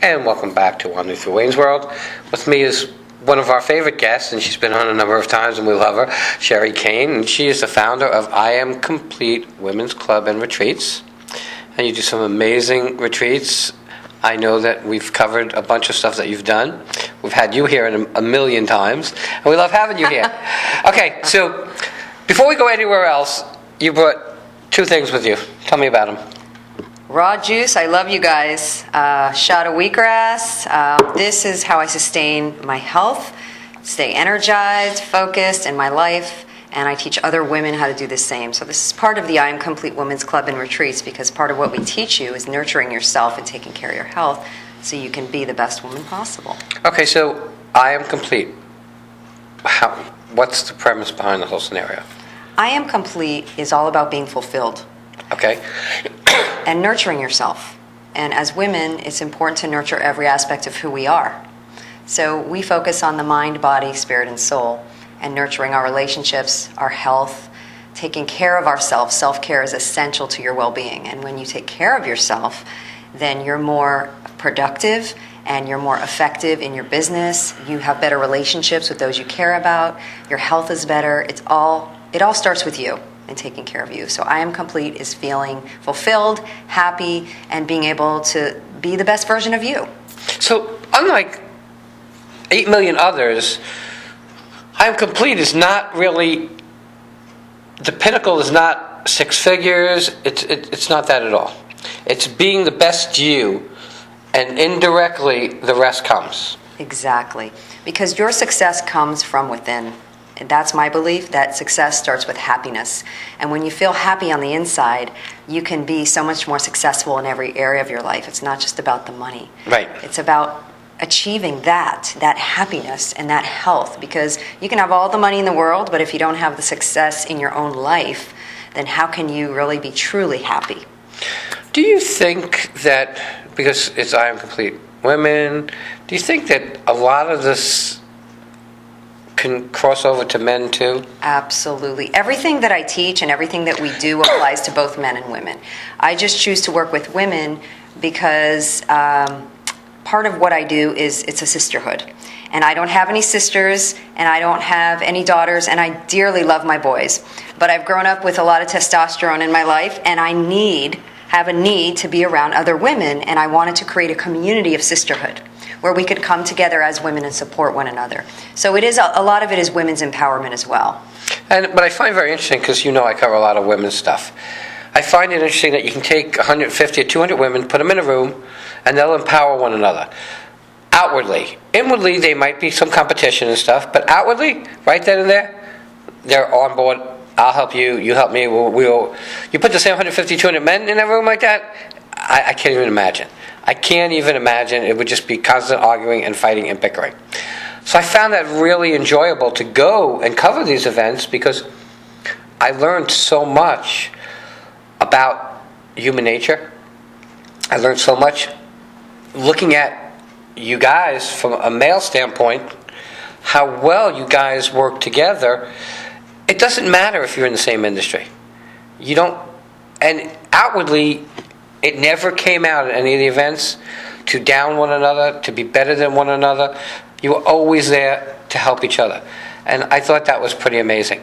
And welcome back to Wandering Through Wayne's World. With me is one of our favorite guests, and she's been on a number of times, and we love her, Sherry Kane. And she is the founder of I Am Complete Women's Club and Retreats. And you do some amazing retreats. I know that we've covered a bunch of stuff that you've done. We've had you here a million times, and we love having you here. Okay, so before we go anywhere else, you brought two things with you. Tell me about them. Raw juice, I love you guys. Shot of wheatgrass. This is how I sustain my health, stay energized, focused in my life, and I teach other women how to do the same. So this is part of the I Am Complete Women's Club and Retreats, because part of what we teach you is nurturing yourself and taking care of your health so you can be the best woman possible. Okay, so I Am Complete. What's the premise behind the whole scenario? I Am Complete is all about being fulfilled. Okay. And nurturing yourself. And as women, it's important to nurture every aspect of who we are. So we focus on the mind, body, spirit, and soul, and nurturing our relationships, our health, taking care of ourselves. Self-care is essential to your well-being. And when you take care of yourself, then you're more productive and you're more effective in your business. You have better relationships with those you care about. Your health is better. It all starts with you and taking care of you. So I Am Complete is feeling fulfilled, happy, and being able to be the best version of you. So unlike 8 million others, I Am Complete is not really, the pinnacle is not six figures. It's not that at all. It's being the best you, and indirectly the rest comes. Exactly. Because your success comes from within. And that's my belief, that success starts with happiness. And when you feel happy on the inside, you can be so much more successful in every area of your life. It's not just about the money. Right. It's about achieving that happiness and that health. Because you can have all the money in the world, but if you don't have the success in your own life, then how can you really be truly happy? Do you think that, because it's I Am Complete Women, do you think that a lot of this can cross over to men too? Absolutely. Everything that I teach and everything that we do applies to both men and women. I just choose to work with women because part of what I do is it's a sisterhood. And I don't have any sisters, and I don't have any daughters, and I dearly love my boys. But I've grown up with a lot of testosterone in my life, and I have a need to be around other women, and I wanted to create a community of sisterhood where we could come together as women and support one another. So it is a lot of it is women's empowerment as well. But I find very interesting, because I cover a lot of women's stuff. I find it interesting that you can take 150 or 200 women, put them in a room, and they'll empower one another. Outwardly. Inwardly, there might be some competition and stuff, but outwardly, right then and there, they're on board. I'll help you, you help me. You put the same 150, 200 men in a room like that, I can't even imagine. I can't even imagine. It would just be constant arguing and fighting and bickering. So I found that really enjoyable to go and cover these events, because I learned so much about human nature. I learned so much looking at you guys from a male standpoint, how well you guys work together. It doesn't matter if you're in the same industry. You don't, and outwardly, it never came out at any of the events to down one another, to be better than one another. You were always there to help each other. And I thought that was pretty amazing.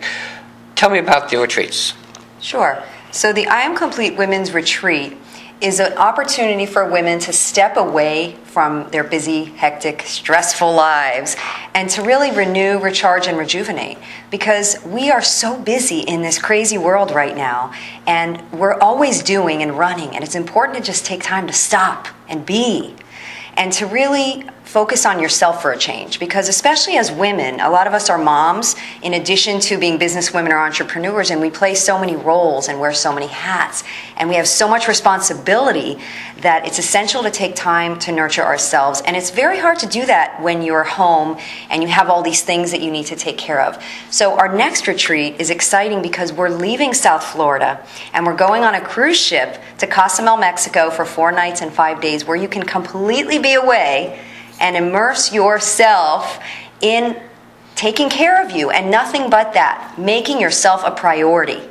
Tell me about the retreats. Sure. So the I Am Complete Women's Retreat is an opportunity for women to step away from their busy, hectic, stressful lives and to really renew, recharge, and rejuvenate. Because we are so busy in this crazy world right now, and we're always doing and running, and it's important to just take time to stop and be, and to really focus on yourself for a change. Because especially as women, a lot of us are moms in addition to being businesswomen or entrepreneurs, and we play so many roles and wear so many hats, and we have so much responsibility that it's essential to take time to nurture ourselves. And it's very hard to do that when you're home and you have all these things that you need to take care of. So our next retreat is exciting because we're leaving South Florida and we're going on a cruise ship to Cozumel, Mexico for 4 nights and 5 days, where you can completely be away and immerse yourself in taking care of you and nothing but that, making yourself a priority.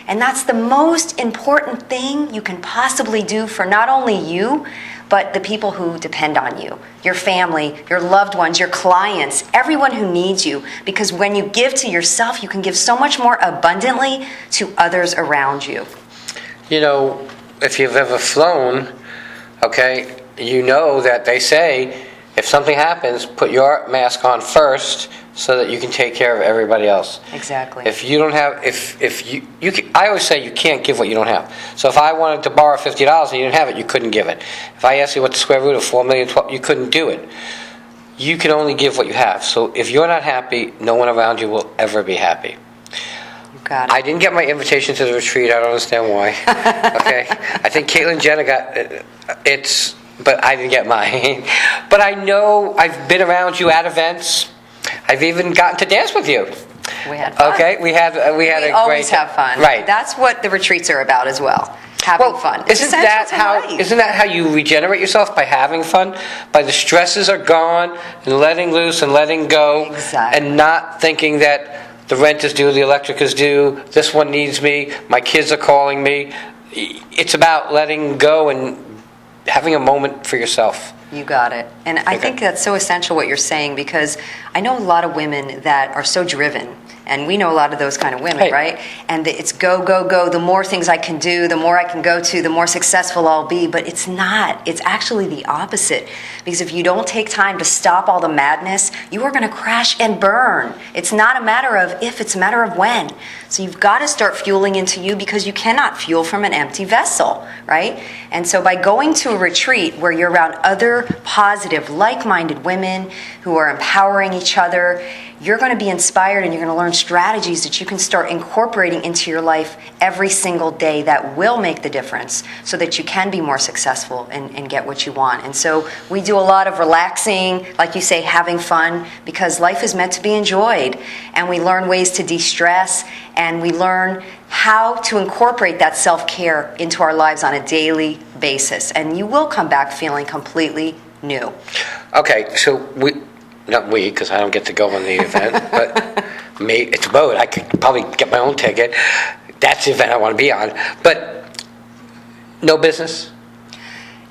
And that's the most important thing you can possibly do for not only you, but the people who depend on you, your family, your loved ones, your clients, everyone who needs you. Because when you give to yourself, you can give so much more abundantly to others around you. You know, if you've ever flown, okay, you know that they say if something happens, put your mask on first so that you can take care of everybody else. Exactly. If you don't have, if you can, I always say you can't give what you don't have. So if I wanted to borrow $50 and you didn't have it, you couldn't give it. If I asked you what the square root of 4,012,000, you couldn't do it. You can only give what you have. So if you're not happy, no one around you will ever be happy. Got it. I didn't get my invitation to the retreat. I don't understand why. Okay, I think Caitlyn Jenner got it's, but I didn't get mine. But I know I've been around you at events. I've even gotten to dance with you. We had fun. Okay, we had a We great. always have fun. Right. That's what the retreats are about as well. Having fun. It's Isn't essential to that life. isn't that how you regenerate yourself, by having fun, by the stresses are gone and letting loose and letting go, Exactly. and not thinking that the rent is due, the electric is due, this one needs me, my kids are calling me. It's about letting go and having a moment for yourself. You got it. And I think that's so essential what you're saying, because I know a lot of women that are so driven, and we know a lot of those kind of women, right? And it's go, go, go. The more things I can do, the more I can go to, the more successful I'll be. But it's not. It's actually the opposite. Because if you don't take time to stop all the madness, you are going to crash and burn. It's not a matter of if, it's a matter of when. So you've got to start fueling into you, because you cannot fuel from an empty vessel, right? And so by going to a retreat where you're around other positive, like-minded women who are empowering each other, you're going to be inspired, and you're going to learn strategies that you can start incorporating into your life every single day that will make the difference, so that you can be more successful and get what you want. And so we do a lot of relaxing, like you say, having fun, because life is meant to be enjoyed. And we learn ways to de-stress, and we learn how to incorporate that self-care into our lives on a daily basis. And you will come back feeling completely new. Okay, so not we, because I don't get to go on the event, but me, it's a boat. I could probably get my own ticket. That's the event I want to be on. But no business?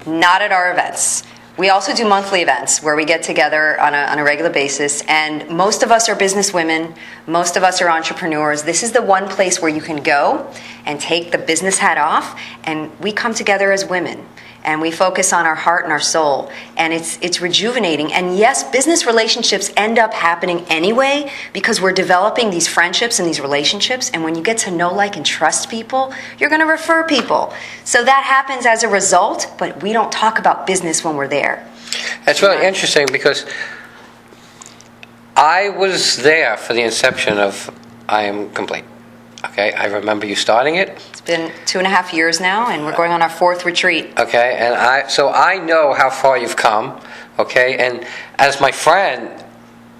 Not at our events. We also do monthly events where we get together on a regular basis, and most of us are business women, most of us are entrepreneurs. This is the one place where you can go and take the business hat off, and we come together as women. And we focus on our heart and our soul, and it's rejuvenating. And yes, business relationships end up happening anyway, because we're developing these friendships and these relationships. And when you get to know, like, and trust people, you're going to refer people. So that happens as a result, but we don't talk about business when we're there. That's really interesting, because I was there for the inception of I Am Complete. Okay, I remember you starting it. It's been 2.5 years now, and we're going on our 4th retreat. Okay, and so I know how far you've come. Okay, and as my friend,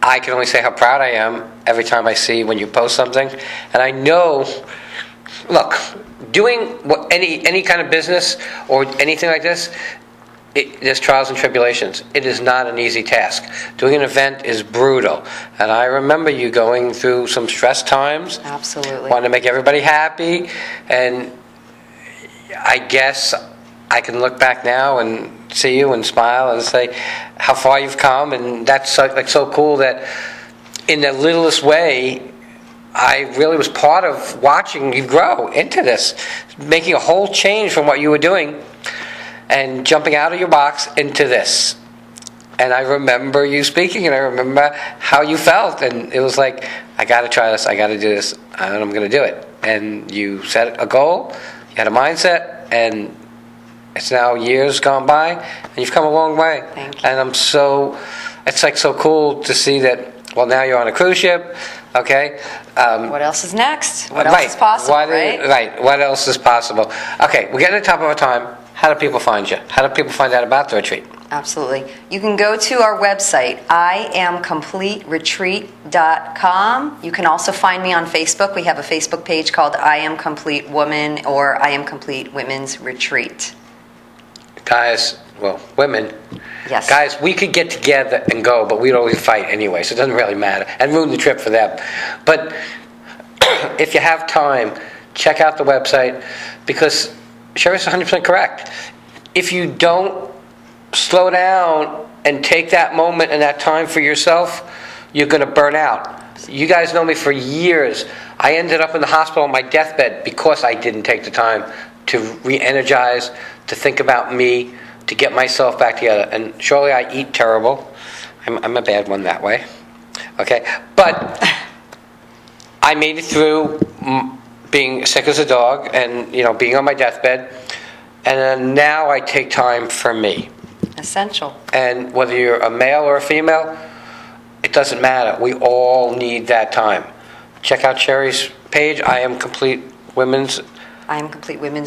I can only say how proud I am every time I see when you post something. And I know, look, doing any kind of business or anything like this, there's trials and tribulations. It is not an easy task. Doing an event is brutal. And I remember you going through some stress times. Absolutely. Wanting to make everybody happy. And I guess I can look back now and see you and smile and say how far you've come. And that's so cool that in the littlest way, I really was part of watching you grow into this, making a whole change from what you were doing and jumping out of your box into this. And I remember you speaking, and I remember how you felt, and it was like, I got to try this, I got to do this, and I'm going to do it. And you set a goal, you had a mindset, and it's now years gone by, and you've come a long way. Thank you. And it's like so cool to see that, well, now you're on a cruise ship, okay? What else is next? What else is possible, right? Right, what else is possible? Okay, we're getting to the top of our time. How do people find you? How do people find out about the retreat? Absolutely. You can go to our website, iamcompleteretreat.com. You can also find me on Facebook. We have a Facebook page called I Am Complete Woman, or I Am Complete Women's Retreat. Guys, well, women. Yes. Guys, we could get together and go, but we'd always fight anyway, so it doesn't really matter. And ruin the trip for them. But if you have time, check out the website, because Sherry's 100% correct. If you don't slow down and take that moment and that time for yourself, you're going to burn out. You guys know me for years. I ended up in the hospital on my deathbed because I didn't take the time to re-energize, to think about me, to get myself back together. And surely I eat terrible. I'm a bad one that way. Okay? But I made it through being sick as a dog and, being on my deathbed. And then now I take time for me. Essential. And whether you're a male or a female, it doesn't matter. We all need that time. Check out Sherry's page, I Am Complete Women's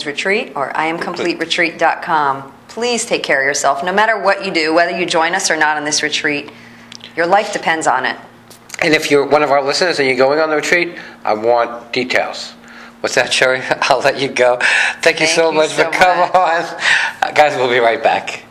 Retreat, or IamCompleteRetreat.com. Please take care of yourself. No matter what you do, whether you join us or not on this retreat, your life depends on it. And if you're one of our listeners and you're going on the retreat, I want details. With that, Sherry, I'll let you go. Thank you so much for coming on. Guys, we'll be right back.